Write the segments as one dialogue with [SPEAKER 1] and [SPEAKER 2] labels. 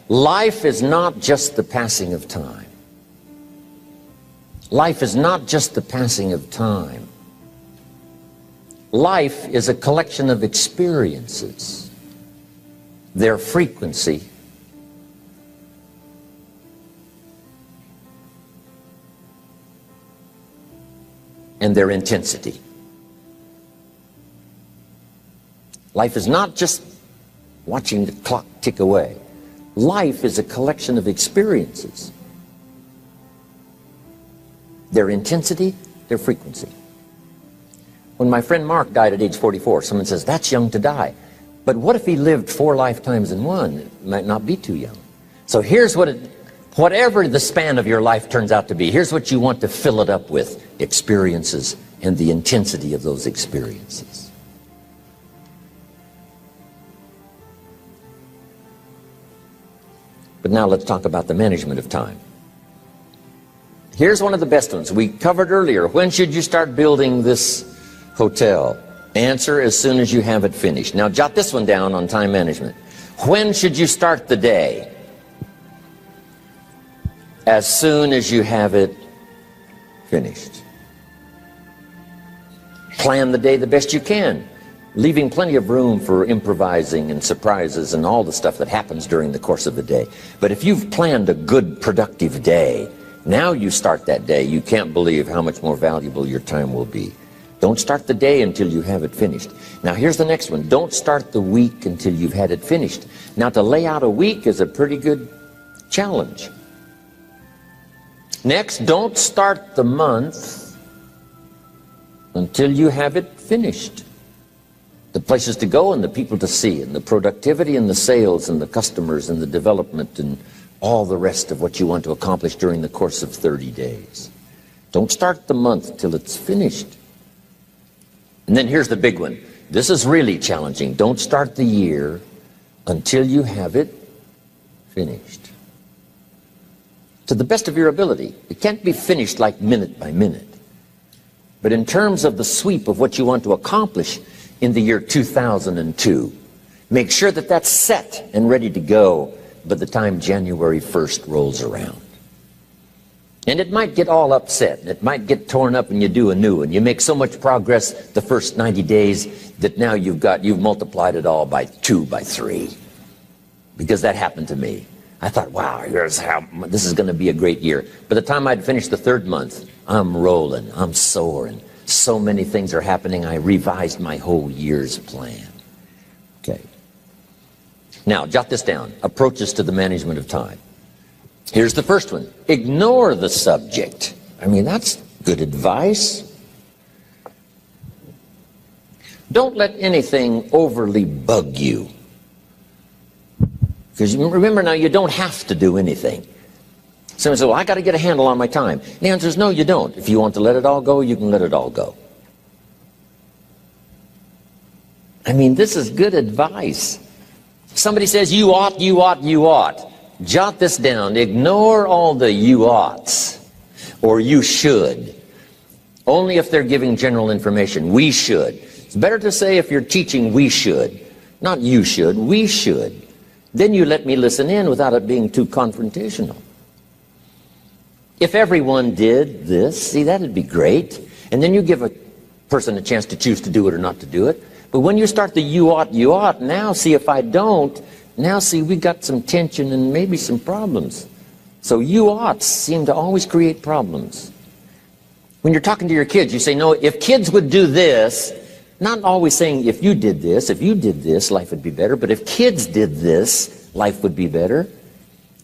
[SPEAKER 1] Life is not just the passing of time. Life is not just the passing of time. Life is a collection of experiences, their frequency, and their intensity. Life is not just watching the clock tick away. Life is a collection of experiences, their intensity, their frequency. When my friend Mark died at age 44, someone says, that's young to die. But what if he lived 4 lifetimes in one? It might not be too young. So here's what whatever the span of your life turns out to be, here's what you want to fill it up with: experiences and the intensity of those experiences. But now let's talk about the management of time. Here's one of the best ones. We covered earlier. When should you start building this hotel? Answer: as soon as you have it finished. Now jot this one down on time management. When should you start the day? As soon as you have it finished. Plan the day the best you can, leaving plenty of room for improvising and surprises and all the stuff that happens during the course of the day. But if you've planned a good, productive day, now you start that day, you can't believe how much more valuable your time will be. Don't start the day until you have it finished. Now here's the next one. Don't start the week until you've had it finished. Now to lay out a week is a pretty good challenge. Next, don't start the month until you have it finished. The places to go and the people to see and the productivity and the sales and the customers and the development and all the rest of what you want to accomplish during the course of 30 days. Don't start the month till it's finished. And then here's the big one. This is really challenging. Don't start the year until you have it finished. To the best of your ability. It can't be finished like minute by minute. But in terms of the sweep of what you want to accomplish in the year 2002, make sure that that's set and ready to go by the time January 1st rolls around. And it might get all upset. It might get torn up and you do a new one. You make so much progress the first 90 days that now you've multiplied it all by 2, by 3. Because that happened to me. I thought, wow, here's how this is going to be a great year. By the time I'd finished the 3rd month, I'm rolling, I'm soaring. So many things are happening, I revised my whole year's plan. Okay. Now, jot this down. Approaches to the management of time. Here's the first one. Ignore the subject. I mean, that's good advice. Don't let anything overly bug you. Because remember now, you don't have to do anything. Someone says, well, I got to get a handle on my time. The answer is no, you don't. If you want to let it all go, you can let it all go. I mean, this is good advice. Somebody says, you ought, you ought, you ought. Jot this down. Ignore all the you oughts or you should. Only if they're giving general information. We should. It's better to say if you're teaching, we should. Not you should, we should. Then you let me listen in without it being too confrontational. If everyone did this, see, that'd be great. And then you give a person a chance to choose to do it or not to do it. But when you start the you ought, now see if I don't, now see we got some tension and maybe some problems. So you oughts seem to always create problems. When you're talking to your kids, you say, no, if kids would do this, not always saying if you did this, life would be better. But if kids did this, life would be better.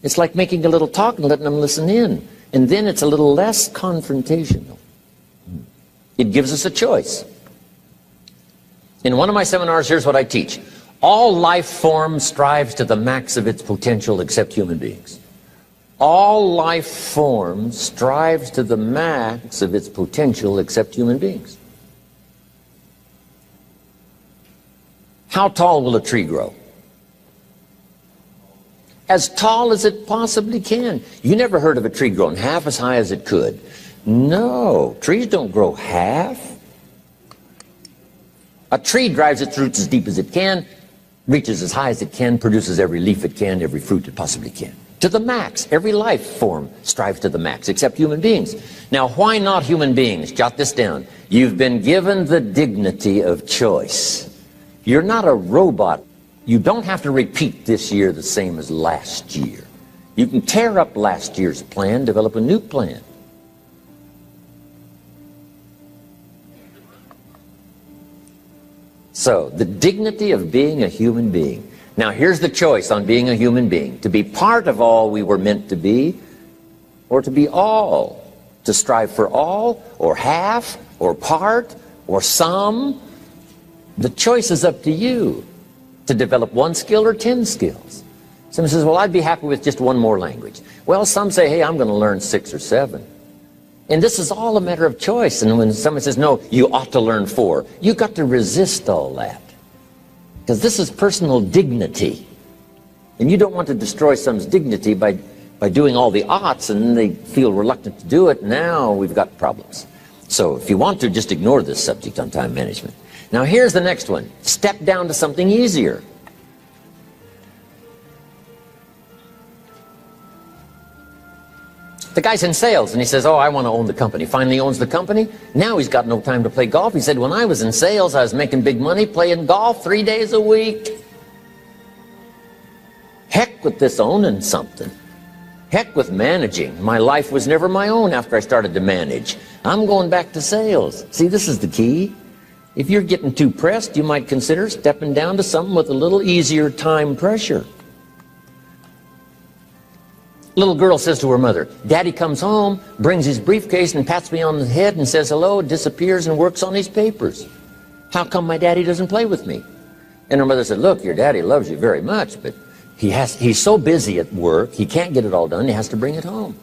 [SPEAKER 1] It's like making a little talk and letting them listen in. And then it's a little less confrontational. It gives us a choice. In one of my seminars, here's what I teach. All life form strives to the max of its potential except human beings. All life form strives to the max of its potential except human beings. How tall will a tree grow? As tall as it possibly can. You never heard of a tree growing half as high as it could. No, trees don't grow half. A tree drives its roots as deep as it can. reaches as high as it can, produces every leaf it can, every fruit it possibly can. To the max. Every life form strives to the max, except human beings. Now, why not human beings? Jot this down. You've been given the dignity of choice. You're not a robot. You don't have to repeat this year the same as last year. You can tear up last year's plan, develop a new plan. So, the dignity of being a human being. Now, here's the choice on being a human being. To be part of all we were meant to be, or to be all. To strive for all, or half, or part, or some. The choice is up to you. To develop one skill or 10 skills. Someone says, well, I'd be happy with just one more language. Well, some say, hey, I'm going to learn 6 or 7. And this is all a matter of choice. And when someone says, no, you ought to learn 4, you've got to resist all that. Because this is personal dignity. And you don't want to destroy someone's dignity by doing all the oughts, and they feel reluctant to do it. Now we've got problems. So if you want to, just ignore this subject on time management. Now here's the next one. Step down to something easier. The guy's in sales, and he says, oh, I want to own the company. Finally owns the company. Now he's got no time to play golf. He said, when I was in sales, I was making big money playing golf 3 days a week. Heck with this owning something. Heck with managing. My life was never my own after I started to manage. I'm going back to sales. See, this is the key. If you're getting too pressed, you might consider stepping down to something with a little easier time pressure. Little girl says to her mother, Daddy comes home, brings his briefcase and pats me on the head and says hello, disappears and works on his papers. How come my daddy doesn't play with me? And her mother said, look, your daddy loves you very much, but he's so busy at work, he can't get it all done, he has to bring it home.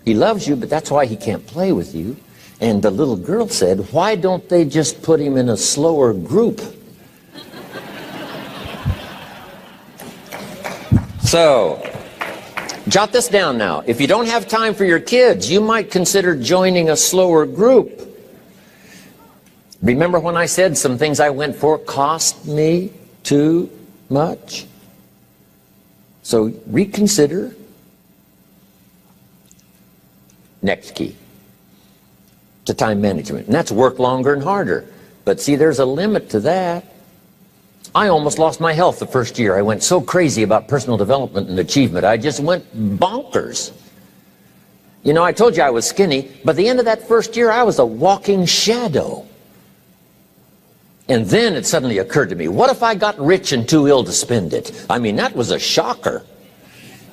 [SPEAKER 1] He loves you, but that's why he can't play with you. And the little girl said, why don't they just put him in a slower group? So, jot this down now. If you don't have time for your kids, you might consider joining a slower group. Remember when I said some things I went for cost me too much? So reconsider. Next key to time management. And that's work longer and harder. But see, there's a limit to that. I almost lost my health the first year. I went so crazy about personal development and achievement. I just went bonkers. You know, I told you I was skinny, but at the end of that first year, I was a walking shadow. And then it suddenly occurred to me, what if I got rich and too ill to spend it? I mean, that was a shocker.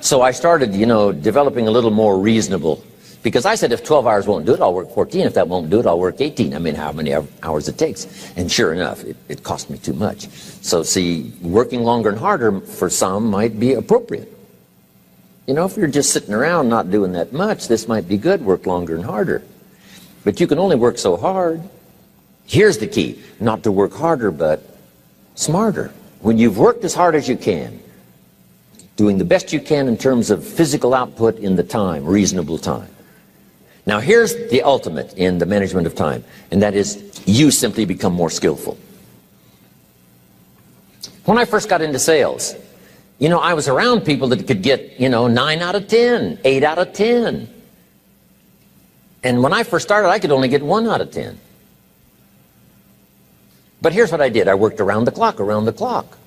[SPEAKER 1] So I started, you know, developing a little more reasonable. Because I said, if 12 hours won't do it, I'll work 14. If that won't do it, I'll work 18. I mean, how many hours it takes. And sure enough, it cost me too much. So see, working longer and harder for some might be appropriate. You know, if you're just sitting around not doing that much, this might be good, work longer and harder. But you can only work so hard. Here's the key, not to work harder, but smarter. When you've worked as hard as you can, doing the best you can in terms of physical output in the time, reasonable time. Now here's the ultimate in the management of time, and that is you simply become more skillful. When I first got into sales, you know, I was around people that could get, you know, 9 out of 10, 8 out of 10. And when I first started, I could only get 1 out of 10. But here's what I did. I worked around the clock,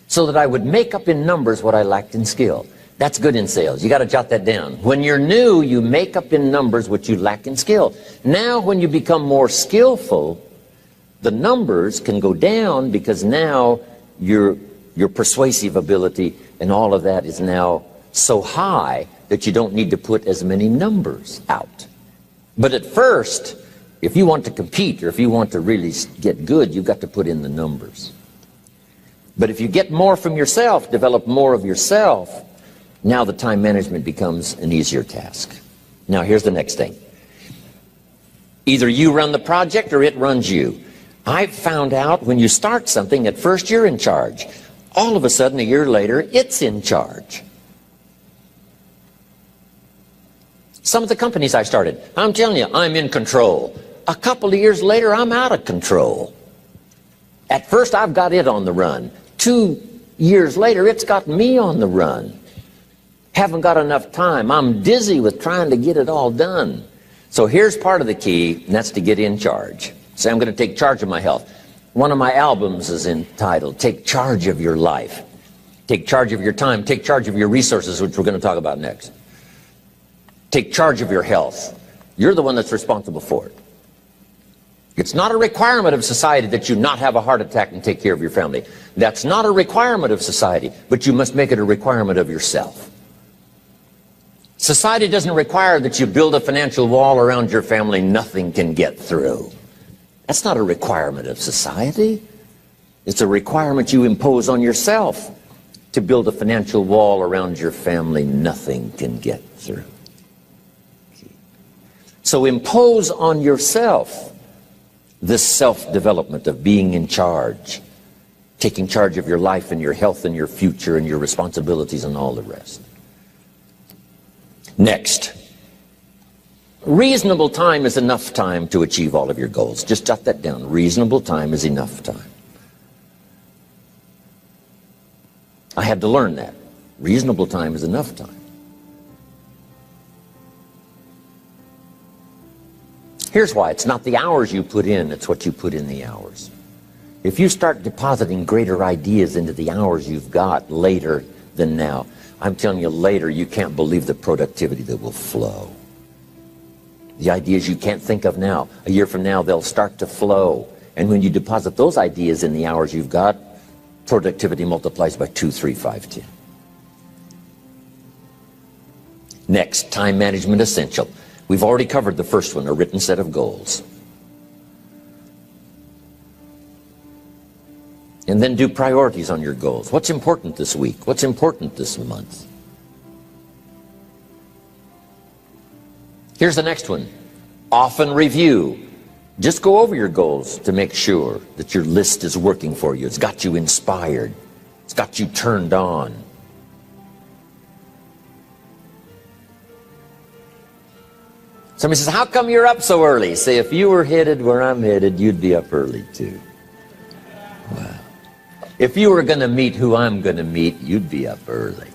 [SPEAKER 1] so that I would make up in numbers what I lacked in skill. That's good in sales. You got to jot that down. When you're new, you make up in numbers what you lack in skill. Now, when you become more skillful, the numbers can go down because now your persuasive ability and all of that is now so high that you don't need to put as many numbers out. But at first, if you want to compete or if you want to really get good, you've got to put in the numbers. But if you get more from yourself, develop more of yourself, now the time management becomes an easier task. Now here's the next thing. Either you run the project or it runs you. I've found out when you start something, at first you're in charge. All of a sudden, a year later, it's in charge. Some of the companies I started, I'm telling you, I'm in control. A couple of years later, I'm out of control. At first, I've got it on the run. 2 years later, it's got me on the run. Haven't got enough time. I'm dizzy with trying to get it all done. So here's part of the key, and that's to get in charge. Say, I'm going to take charge of my health. One of my albums is entitled, Take Charge of Your Life. Take charge of your time. Take charge of your resources, which we're going to talk about next. Take charge of your health. You're the one that's responsible for it. It's not a requirement of society that you not have a heart attack and take care of your family. That's not a requirement of society, but you must make it a requirement of yourself. Society doesn't require that you build a financial wall around your family nothing can get through. That's not a requirement of society. It's a requirement you impose on yourself to build a financial wall around your family nothing can get through. So impose on yourself this self-development of being in charge, taking charge of your life and your health and your future and your responsibilities and all the rest. Next, reasonable time is enough time to achieve all of your goals. Just jot that down. Reasonable time is enough time. I had to learn that. Reasonable time is enough time. Here's why. It's not the hours you put in, it's what you put in the hours. If you start depositing greater ideas into the hours you've got later than now, I'm telling you, later you can't believe the productivity that will flow. The ideas you can't think of now, a year from now, they'll start to flow. And when you deposit those ideas in the hours you've got, productivity multiplies by 2, 3, 5, 10. Next, time management essential. We've already covered the first one, a written set of goals. And then do priorities on your goals. What's important this week? What's important this month? Here's the next one. Often review. Just go over your goals to make sure that your list is working for you. It's got you inspired. It's got you turned on. Somebody says, how come you're up so early? Say, if you were headed where I'm headed, you'd be up early too. Wow. If you were going to meet who I'm going to meet, you'd be up early.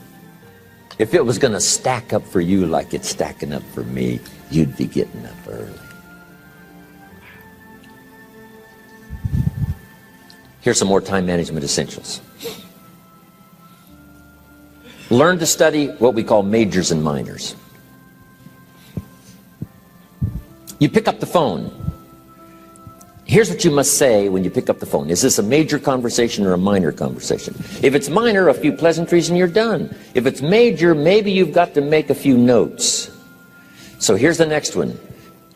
[SPEAKER 1] If it was going to stack up for you like it's stacking up for me, you'd be getting up early. Here's some more time management essentials. Learn to study what we call majors and minors. You pick up the phone. Here's what you must say when you pick up the phone. Is this a major conversation or a minor conversation? If it's minor, a few pleasantries and you're done. If it's major, maybe you've got to make a few notes. So here's the next one.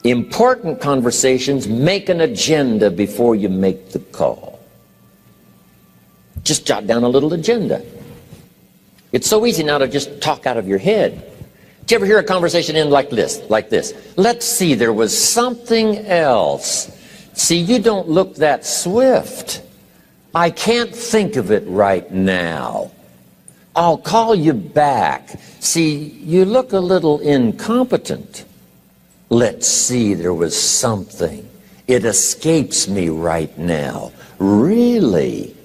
[SPEAKER 1] Important conversations, make an agenda before you make the call. Just jot down a little agenda. It's so easy now to just talk out of your head. Did you ever hear a conversation end like this? Let's see, there was something else. See, you don't look that swift. I can't think of it right now. I'll call you back. See, you look a little incompetent. Let's see, there was something. It escapes me right now. Really?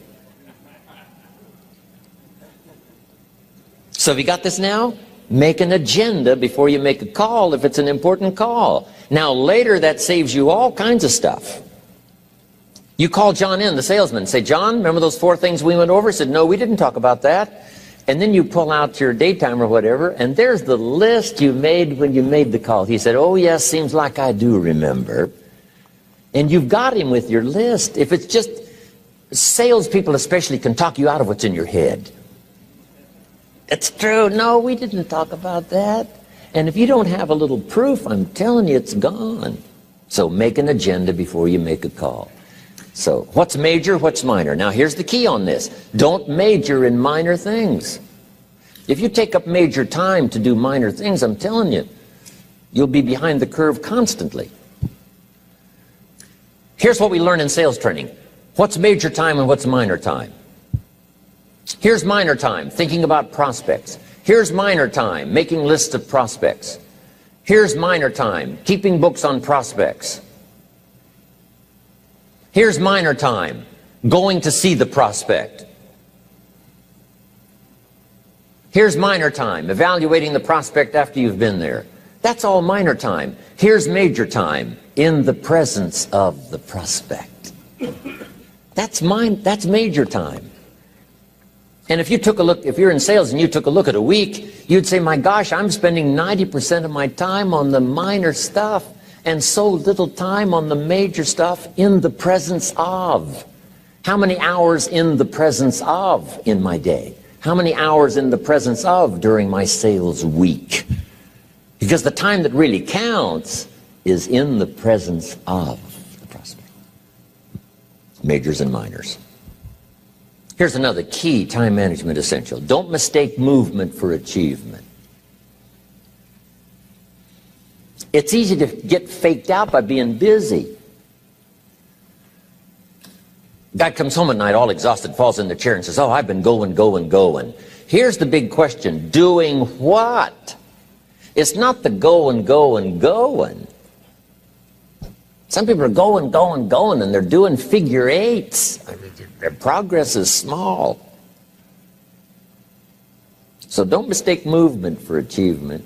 [SPEAKER 1] So have you got this now? Make an agenda before you make a call if it's an important call. Now later that saves you all kinds of stuff. You call John in, the salesman, say, John, remember those 4 things we went over? He said, no, we didn't talk about that. And then you pull out your daytime or whatever, and there's the list you made when you made the call. He said, oh yes, seems like I do remember. And you've got him with your list. If it's just, salespeople especially can talk you out of what's in your head. It's true. No, we didn't talk about that. And if you don't have a little proof, I'm telling you, it's gone. So make an agenda before you make a call. So what's major, what's minor? Now here's the key on this. Don't major in minor things. If you take up major time to do minor things, I'm telling you, you'll be behind the curve constantly. Here's what we learn in sales training. What's major time and what's minor time? Here's minor time, thinking about prospects. Here's minor time, making lists of prospects. Here's minor time, keeping books on prospects. Here's minor time, going to see the prospect. Here's minor time, evaluating the prospect after you've been there. That's all minor time. Here's major time, in the presence of the prospect. That's major time. And if you took a look, if you're in sales and you took a look at a week, you'd say, my gosh, I'm spending 90% of my time on the minor stuff and so little time on the major stuff in the presence of. How many hours in the presence of in my day? How many hours in the presence of during my sales week? Because the time that really counts is in the presence of the prospect. Majors and minors. Here's another key time management essential. Don't mistake movement for achievement. It's easy to get faked out by being busy. Guy comes home at night all exhausted, falls in the chair and says, oh, I've been going. Here's the big question. Doing what? It's not the going. Some people are going, and they're doing figure eights. I mean, their progress is small. So don't mistake movement for achievement.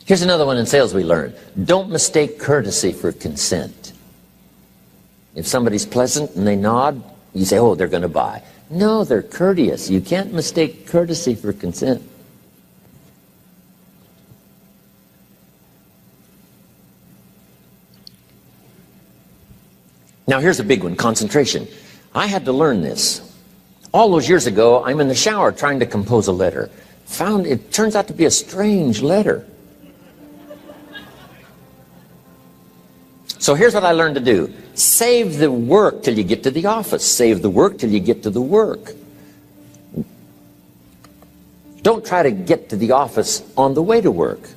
[SPEAKER 1] Here's another one in sales we learned. Don't mistake courtesy for consent. If somebody's pleasant and they nod, you say, oh, they're going to buy. No, they're courteous. You can't mistake courtesy for consent. Now here's a big one, concentration. I had to learn this. All those years ago, I'm in the shower trying to compose a letter. Found it turns out to be a strange letter. So here's what I learned to do. Save the work till you get to the office. Save the work till you get to the work. Don't try to get to the office on the way to work.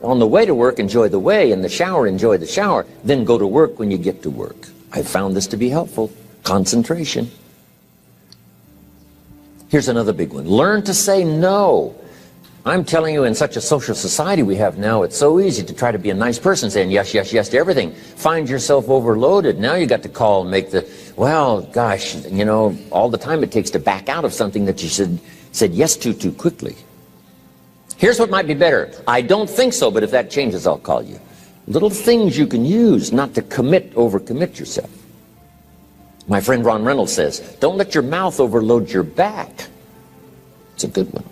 [SPEAKER 1] On the way to work, enjoy the way. In the shower, enjoy the shower. Then go to work when you get to work. I found this to be helpful. Concentration. Here's another big one. Learn to say no. I'm telling you, in such a social society we have now, it's so easy to try to be a nice person, saying yes, yes, yes to everything. Find yourself overloaded. Now you got to call and make the, well, gosh, you know, all the time it takes to back out of something that you said yes to too quickly. Here's what might be better. I don't think so, but if that changes, I'll call you. Little things you can use not to overcommit yourself. My friend Ron Reynolds says, don't let your mouth overload your back. It's a good one.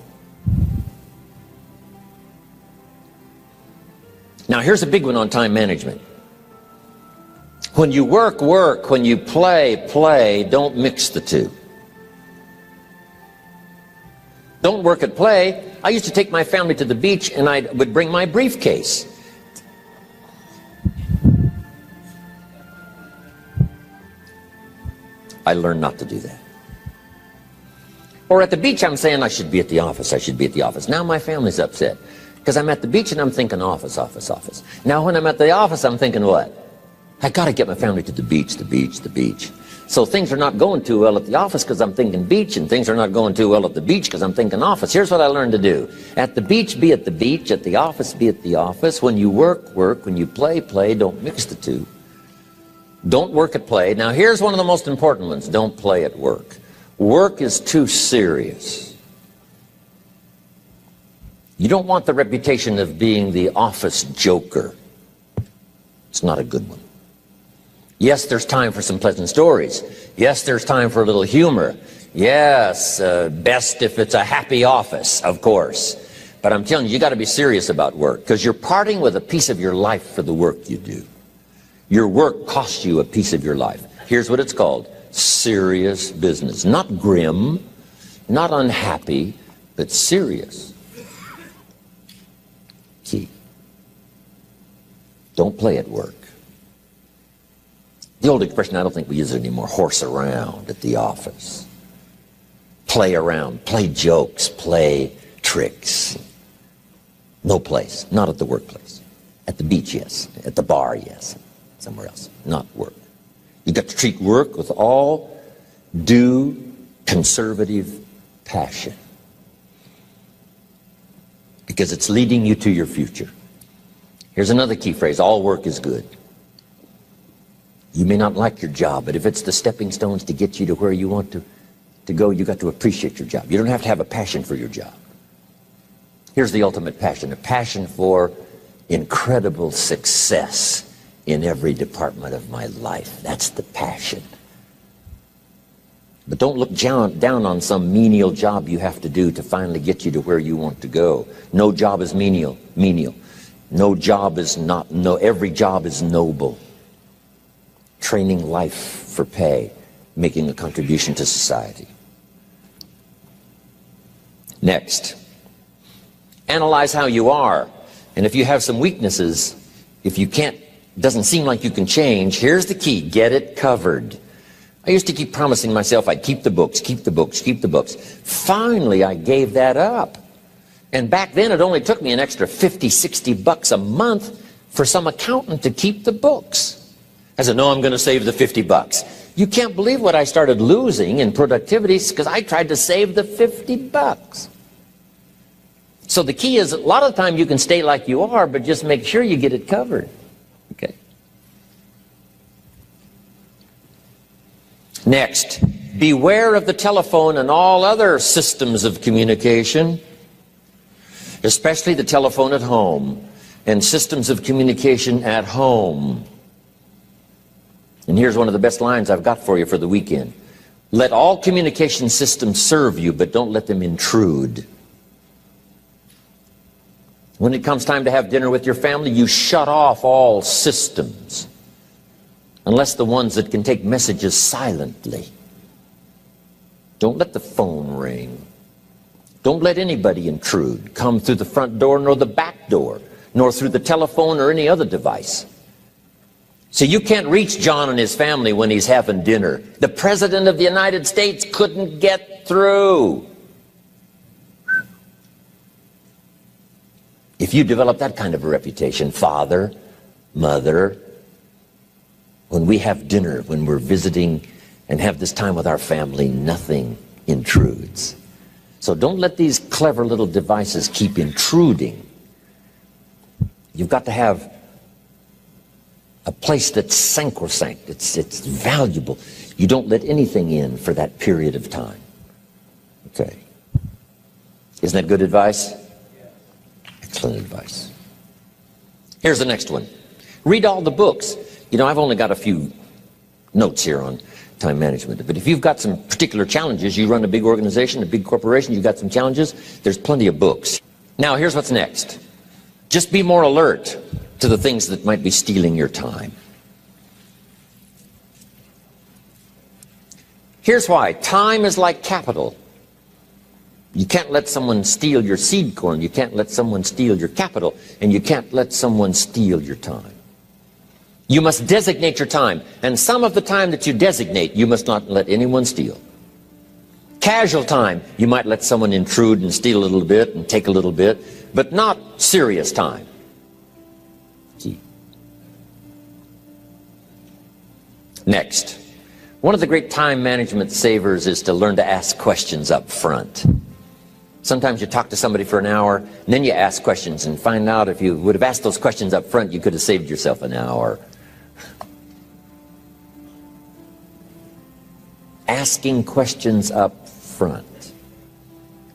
[SPEAKER 1] Now here's a big one on time management. When you work, work. When you play, play. Don't mix the two. Don't work at play. I used to take my family to the beach and I would bring my briefcase. I learned not to do that. Or at the beach, I'm saying I should be at the office. I should be at the office. Now my family's upset because I'm at the beach and I'm thinking office, office, office. Now when I'm at the office, I'm thinking what? I got to get my family to the beach, the beach, the beach. So things are not going too well at the office because I'm thinking beach, and things are not going too well at the beach because I'm thinking office. Here's what I learned to do. At the beach, be at the beach. At the office, be at the office. When you work, work. When you play, play. Don't mix the two. Don't work at play. Now here's one of the most important ones. Don't play at work. Work is too serious. You don't want the reputation of being the office joker. It's not a good one. Yes, there's time for some pleasant stories. Yes, there's time for a little humor. Yes, best if it's a happy office, of course. But I'm telling you, you got to be serious about work because you're parting with a piece of your life for the work you do. Your work costs you a piece of your life. Here's what it's called. Serious business. Not grim, not unhappy, but serious. Key. Don't play at work. The old expression, I don't think we use it anymore, horse around at the office. Play around, play jokes, play tricks. No place, not at the workplace. At the beach, yes. At the bar, yes. Somewhere else, not work. You've got to treat work with all due conservative passion because it's leading you to your future. Here's another key phrase. All work is good. You may not like your job, but if it's the stepping stones to get you to where you want to, to go, you got to appreciate your job. You don't have to have a passion for your job. Here's the ultimate passion, a passion for incredible success in every department of my life. That's the passion. But don't look down on some menial job you have to do to finally get you to where you want to go. No job is menial. No job is not, every job is noble. Training life for pay, making a contribution to society. Next, analyze how you are. And if you have some weaknesses, if you can't, doesn't seem like you can change, here's the key, get it covered. I used to keep promising myself I'd keep the books, keep the books, keep the books. Finally, I gave that up. And back then, it only took me an extra 50, 60 bucks a month for some accountant to keep the books. I said, no, I'm going to save the 50 bucks. You can't believe what I started losing in productivity because I tried to save the 50 bucks. So the key is, a lot of the time you can stay like you are, but just make sure you get it covered. Okay. Next, beware of the telephone and all other systems of communication, especially the telephone at home and systems of communication at home. And here's one of the best lines I've got for you for the weekend. Let all communication systems serve you, but don't let them intrude. When it comes time to have dinner with your family, you shut off all systems, unless the ones that can take messages silently. Don't let the phone ring. Don't let anybody intrude, come through the front door nor the back door, nor through the telephone or any other device. So you can't reach John and his family when he's having dinner. The President of the United States couldn't get through. If you develop that kind of a reputation, father, mother, when we have dinner, when we're visiting and have this time with our family, nothing intrudes. So don't let these clever little devices keep intruding. You've got to have a place that's sacrosanct, it's valuable. You don't let anything in for that period of time. Okay. Isn't that good advice? Excellent advice. Here's the next one. Read all the books. You know, I've only got a few notes here on time management, but if you've got some particular challenges, you run a big organization, a big corporation, you've got some challenges, there's plenty of books. Now, here's what's next. Just be more alert to the things that might be stealing your time. Here's why. Time is like capital. You can't let someone steal your seed corn. You can't let someone steal your capital. And you can't let someone steal your time. You must designate your time. And some of the time that you designate, you must not let anyone steal. Casual time, you might let someone intrude and steal a little bit and take a little bit, but not serious time. Key. Next, one of the great time management savers is to learn to ask questions up front. Sometimes you talk to somebody for an hour, and then you ask questions and find out if you would have asked those questions up front, you could have saved yourself an hour. Asking questions up front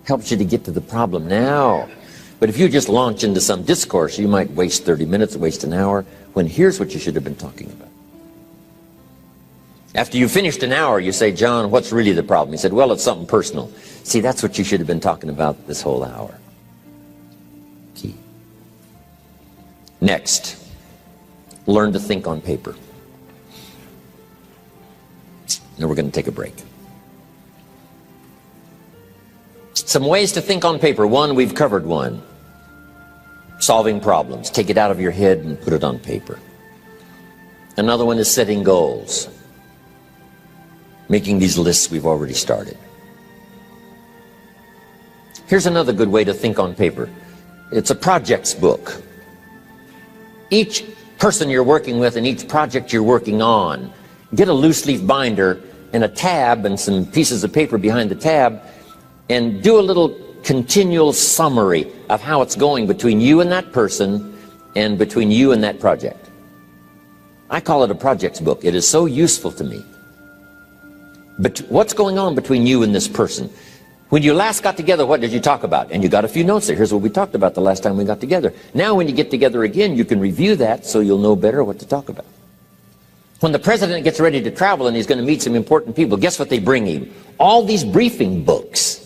[SPEAKER 1] helps you to get to the problem now. But if you just launch into some discourse, you might waste 30 minutes, waste an hour, when here's what you should have been talking about. After you finished an hour, you say, John, what's really the problem? He said, well, it's something personal. See, that's what you should have been talking about this whole hour. Key. Next, learn to think on paper. Now we're going to take a break. Some ways to think on paper. One, we've covered one. Solving problems. Take it out of your head and put it on paper. Another one is setting goals. Making these lists we've already started. Here's another good way to think on paper. It's a projects book. Each person you're working with and each project you're working on, get a loose leaf binder and a tab and some pieces of paper behind the tab and do a little continual summary of how it's going between you and that person and between you and that project. I call it a projects book. It is so useful to me But what's going on between you and this person? When you last got together, what did you talk about? And you got a few notes there. Here's what we talked about the last time we got together. Now when you get together again, you can review that so you'll know better what to talk about. When the president gets ready to travel and he's going to meet some important people, guess what they bring him? All these briefing books.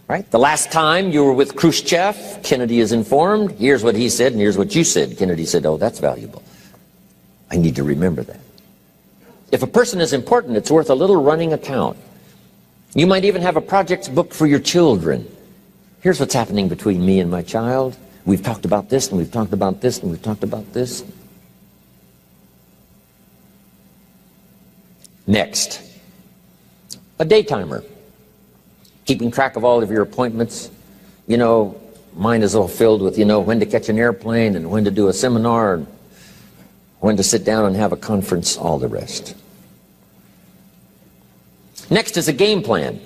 [SPEAKER 1] Right? The last time you were with Khrushchev, Kennedy is informed. Here's what he said and here's what you said. Kennedy said, oh, that's valuable. I need to remember that. If a person is important, it's worth a little running account. You might even have a project book for your children. Here's what's happening between me and my child. We've talked about this, and we've talked about this, and we've talked about this. Next, a day timer. Keeping track of all of your appointments. You know, mine is all filled with, when to catch an airplane, and when to do a seminar, and when to sit down and have a conference, all the rest. Next is a game plan.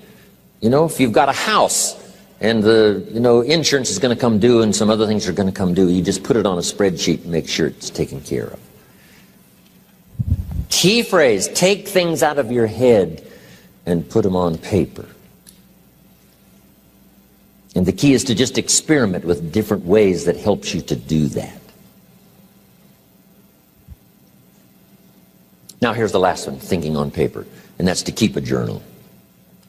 [SPEAKER 1] If you've got a house and the, insurance is going to come due and some other things are going to come due, you just put it on a spreadsheet and make sure it's taken care of. Key phrase, take things out of your head and put them on paper. And the key is to just experiment with different ways that helps you to do that. Now here's the last one, thinking on paper, and that's to keep a journal.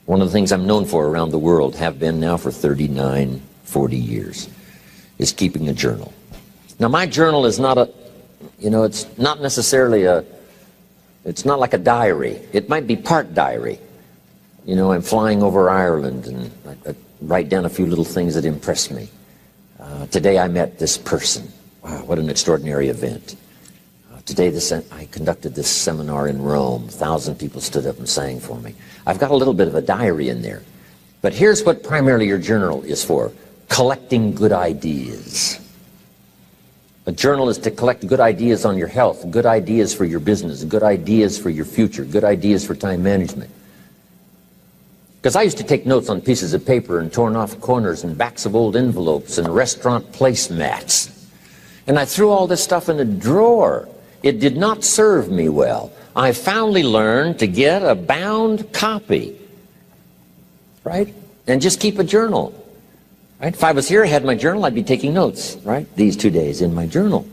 [SPEAKER 1] One of the things I'm known for around the world, have been now for 39, 40 years, is keeping a journal. Now my journal is not it's not necessarily it's not like a diary. It might be part diary. I'm flying over Ireland and I write down a few little things that impress me. Today I met this person. Wow, what an extraordinary event. Today I conducted this seminar in Rome. 1,000 people stood up and sang for me. I've got a little bit of a diary in there. But here's what primarily your journal is for. Collecting good ideas. A journal is to collect good ideas on your health, good ideas for your business, good ideas for your future, good ideas for time management. Because I used to take notes on pieces of paper and torn off corners and backs of old envelopes and restaurant placemats. And I threw all this stuff in a drawer. It did not serve me well. I finally learned to get a bound copy, right? And just keep a journal, right? If I was here, I had my journal, I'd be taking notes, right? These 2 days in my journal.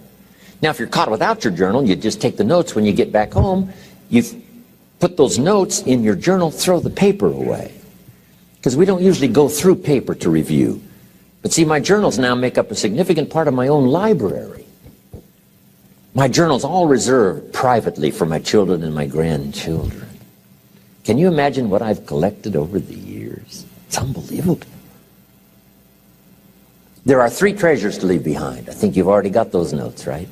[SPEAKER 1] Now, if you're caught without your journal, you just take the notes. When you get back home, you put those notes in your journal, throw the paper away. Because we don't usually go through paper to review. But see, my journals now make up a significant part of my own library. My journal's all reserved privately for my children and my grandchildren. Can you imagine what I've collected over the years? It's unbelievable. There are 3 treasures to leave behind. I think you've already got those notes, right?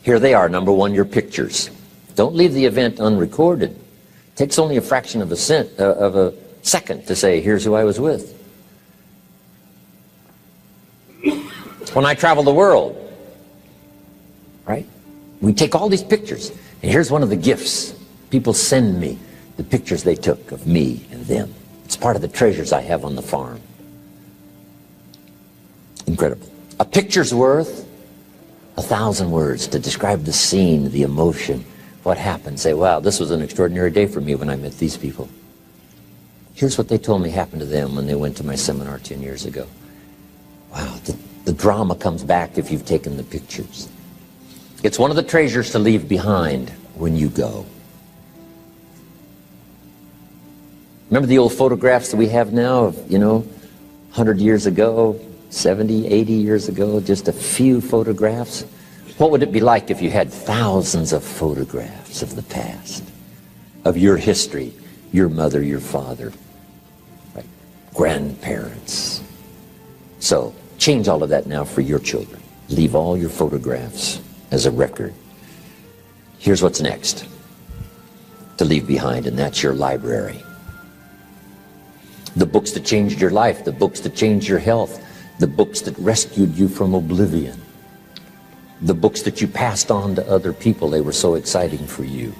[SPEAKER 1] Here they are. Number 1, your pictures. Don't leave the event unrecorded. It takes only a fraction of a second to say, here's who I was with. When I travel the world, right? We take all these pictures, and here's one of the gifts. People send me the pictures they took of me and them. It's part of the treasures I have on the farm. Incredible. A picture's worth 1,000 words to describe the scene, the emotion, what happened. Say, wow, this was an extraordinary day for me when I met these people. Here's what they told me happened to them when they went to my seminar 10 years ago. Wow, the drama comes back if you've taken the pictures. It's one of the treasures to leave behind when you go. Remember the old photographs that we have now of, 100 years ago, 70, 80 years ago, just a few photographs? What would it be like if you had thousands of photographs of the past, of your history, your mother, your father, right? Grandparents? So change all of that now for your children. Leave all your photographs as a record. Here's what's next to leave behind, and that's your library. The books that changed your life, the books that changed your health, the books that rescued you from oblivion, the books that you passed on to other people, they were so exciting for you,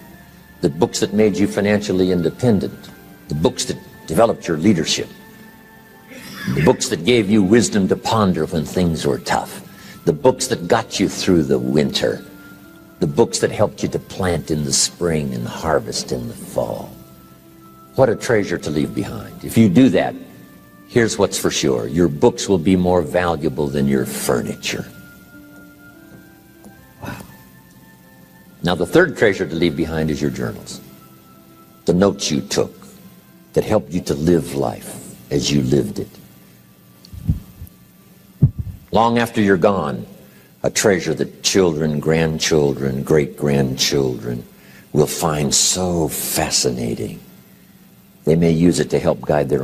[SPEAKER 1] the books that made you financially independent, the books that developed your leadership, the books that gave you wisdom to ponder when things were tough, the books that got you through the winter, the books that helped you to plant in the spring and harvest in the fall. What a treasure to leave behind. If you do that, here's what's for sure. Your books will be more valuable than your furniture. Wow. Now, the third treasure to leave behind is your journals. The notes you took that helped you to live life as you lived it. Long after you're gone, a treasure that children, grandchildren, great-grandchildren will find so fascinating. They may use it to help guide their own